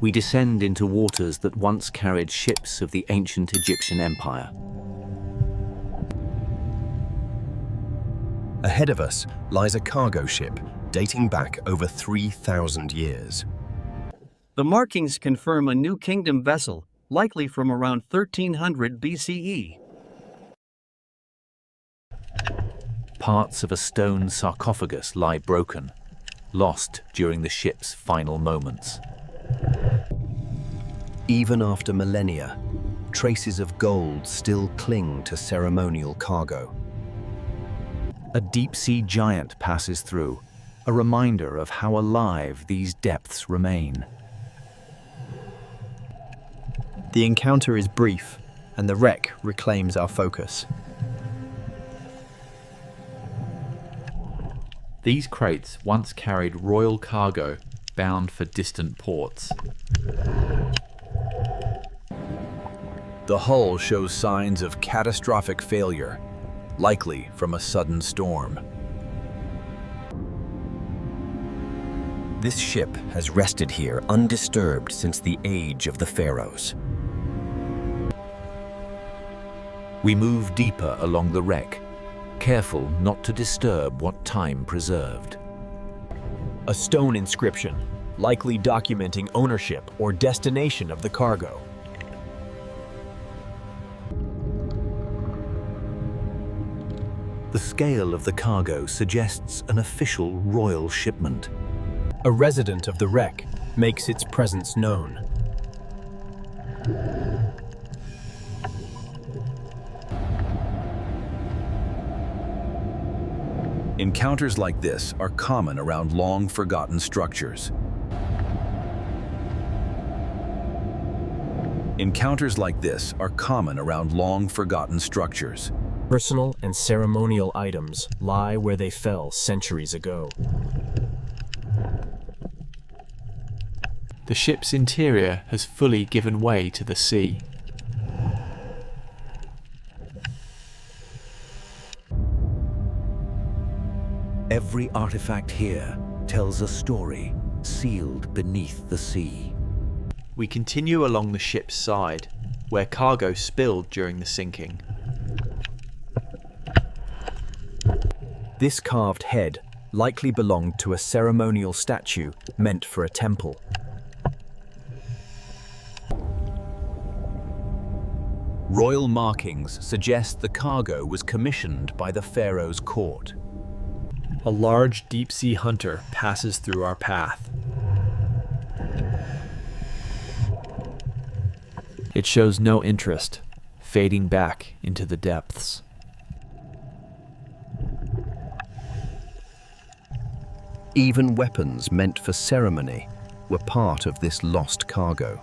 We descend into waters that once carried ships of the ancient Egyptian Empire. Ahead of us lies a cargo ship dating back over 3,000 years. The markings confirm a New Kingdom vessel, likely from around 1300 BCE. Parts of a stone sarcophagus lie broken, lost during the ship's final moments. Even after millennia, traces of gold still cling to ceremonial cargo. A deep-sea giant passes through, a reminder of how alive these depths remain. The encounter is brief, and the wreck reclaims our focus. These crates once carried royal cargo bound for distant ports. The hull shows signs of catastrophic failure, likely from a sudden storm. This ship has rested here undisturbed since the age of the pharaohs. We move deeper along the wreck, careful not to disturb what time preserved. A stone inscription, likely documenting ownership or destination of the cargo. The scale of the cargo suggests an official royal shipment. A resident of the wreck makes its presence known. Encounters like this are common around long-forgotten structures. Encounters like this are common around long-forgotten structures. Personal and ceremonial items lie where they fell centuries ago. The ship's interior has fully given way to the sea. Every artifact here tells a story sealed beneath the sea. We continue along the ship's side, where cargo spilled during the sinking. This carved head likely belonged to a ceremonial statue meant for a temple. Royal markings suggest the cargo was commissioned by the pharaoh's court. A large deep-sea hunter passes through our path. It shows no interest, fading back into the depths. Even weapons meant for ceremony were part of this lost cargo.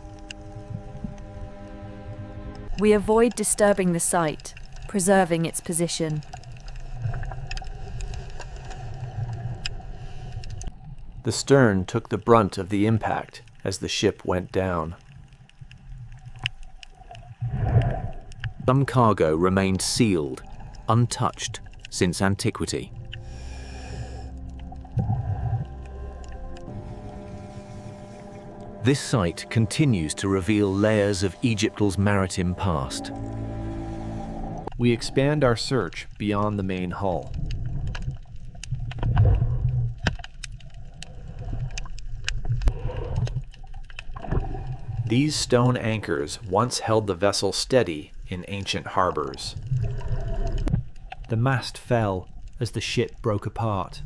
We avoid disturbing the site, preserving its position. The stern took the brunt of the impact as the ship went down. Some cargo remained sealed, untouched since antiquity. This site continues to reveal layers of Egypt's maritime past. We expand our search beyond the main hull. These stone anchors once held the vessel steady in ancient harbors. The mast fell as the ship broke apart.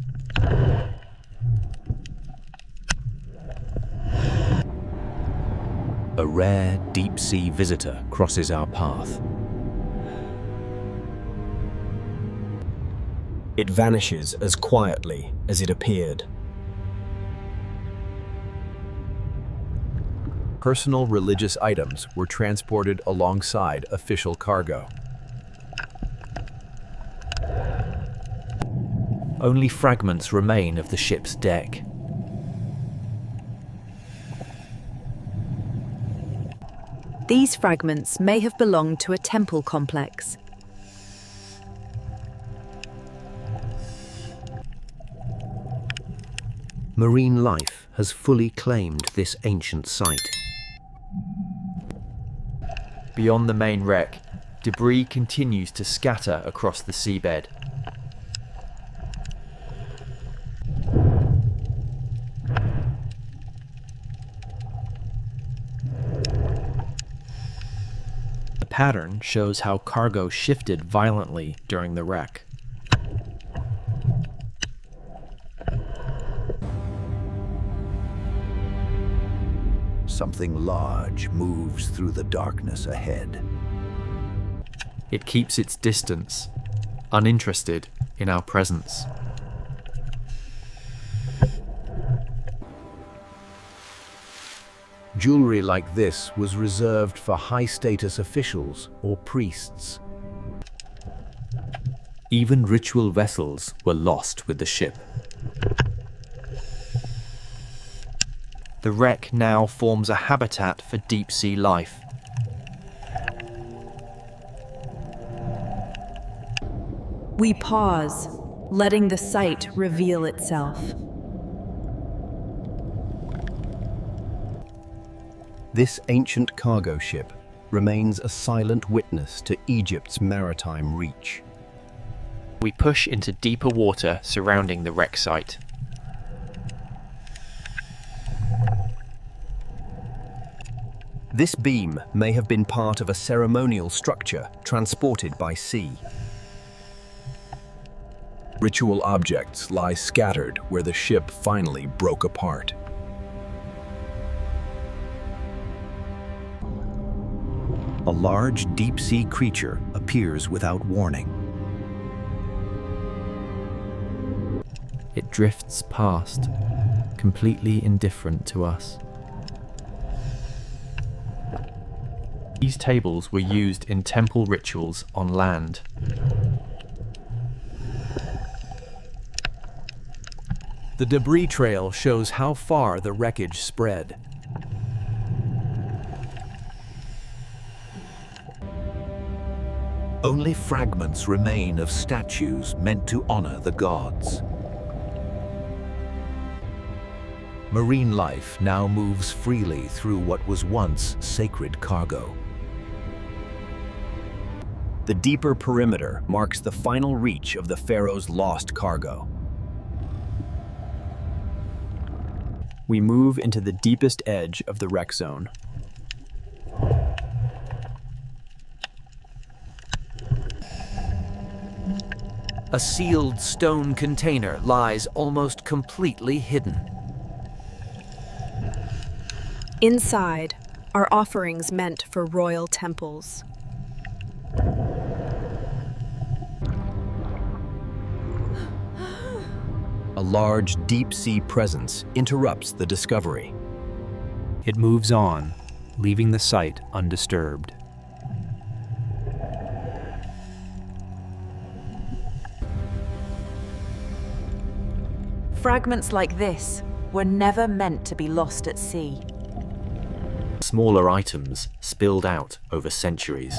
A rare deep-sea visitor crosses our path. It vanishes as quietly as it appeared. Personal religious items were transported alongside official cargo. Only fragments remain of the ship's deck. These fragments may have belonged to a temple complex. Marine life has fully claimed this ancient site. Beyond the main wreck, debris continues to scatter across the seabed. The pattern shows how cargo shifted violently during the wreck. Something large moves through the darkness ahead. It keeps its distance, uninterested in our presence. Jewelry like this was reserved for high-status officials or priests. Even ritual vessels were lost with the ship. The wreck now forms a habitat for deep-sea life. We pause, letting the sight reveal itself. This ancient cargo ship remains a silent witness to Egypt's maritime reach. We push into deeper water surrounding the wreck site. This beam may have been part of a ceremonial structure transported by sea. Ritual objects lie scattered where the ship finally broke apart. A large deep-sea creature appears without warning. It drifts past, completely indifferent to us. These tables were used in temple rituals on land. The debris trail shows how far the wreckage spread. Only fragments remain of statues meant to honor the gods. Marine life now moves freely through what was once sacred cargo. The deeper perimeter marks the final reach of the pharaoh's lost cargo. We move into the deepest edge of the wreck zone. A sealed stone container lies almost completely hidden. Inside are offerings meant for royal temples. A large deep-sea presence interrupts the discovery. It moves on, leaving the site undisturbed. Fragments like this were never meant to be lost at sea. Smaller items spilled out over centuries.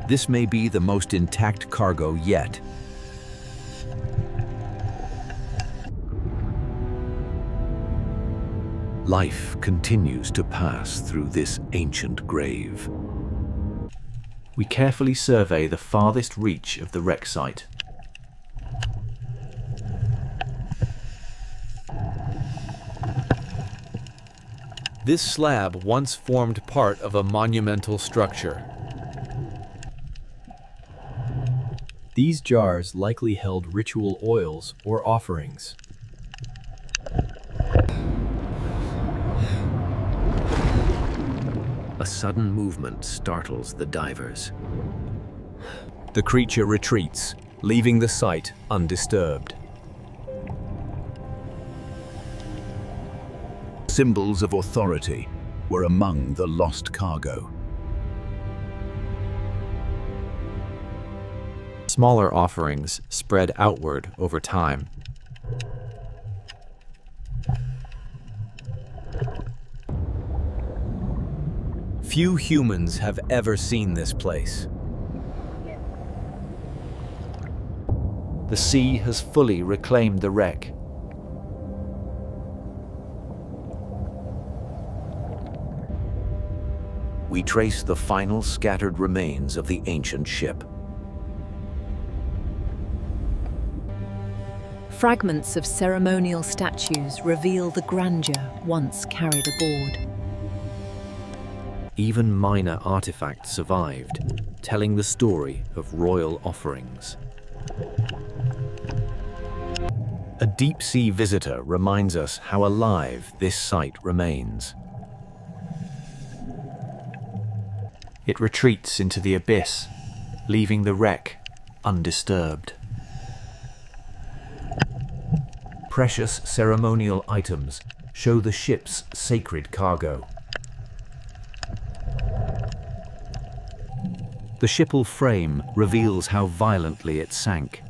This may be the most intact cargo yet. Life continues to pass through this ancient grave. We carefully survey the farthest reach of the wreck site. This slab once formed part of a monumental structure. These jars likely held ritual oils or offerings. A sudden movement startles the divers. The creature retreats, leaving the site undisturbed. Symbols of authority were among the lost cargo. Smaller offerings spread outward over time. Few humans have ever seen this place. The sea has fully reclaimed the wreck. We trace the final scattered remains of the ancient ship. Fragments of ceremonial statues reveal the grandeur once carried aboard. Even minor artifacts survived, telling the story of royal offerings. A deep-sea visitor reminds us how alive this site remains. It retreats into the abyss, leaving the wreck undisturbed. Precious ceremonial items show the ship's sacred cargo. The shipple frame reveals how violently it sank.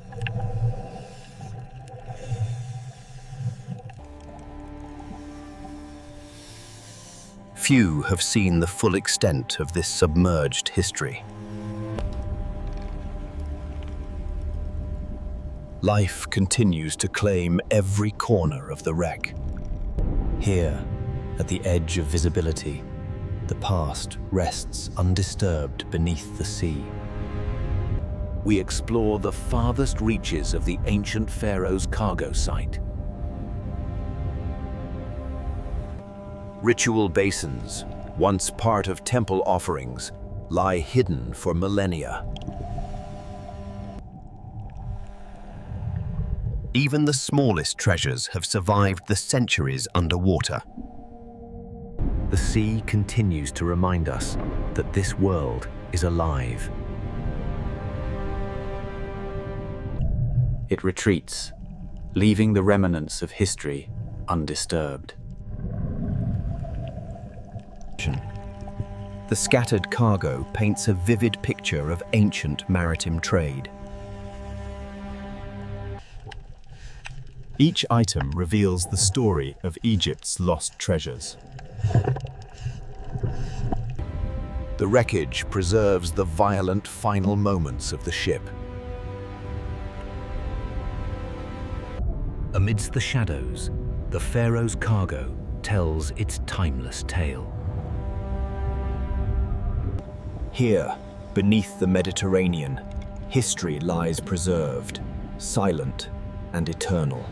Few have seen the full extent of this submerged history. Life continues to claim every corner of the wreck. Here, at the edge of visibility, the past rests undisturbed beneath the sea. We explore the farthest reaches of the ancient pharaoh's cargo site. Ritual basins, once part of temple offerings, lie hidden for millennia. Even the smallest treasures have survived the centuries underwater. The sea continues to remind us that this world is alive. It retreats, leaving the remnants of history undisturbed. The scattered cargo paints a vivid picture of ancient maritime trade. Each item reveals the story of Egypt's lost treasures. The wreckage preserves the violent final moments of the ship. Amidst the shadows, the pharaoh's cargo tells its timeless tale. Here, beneath the Mediterranean, history lies preserved, silent and eternal.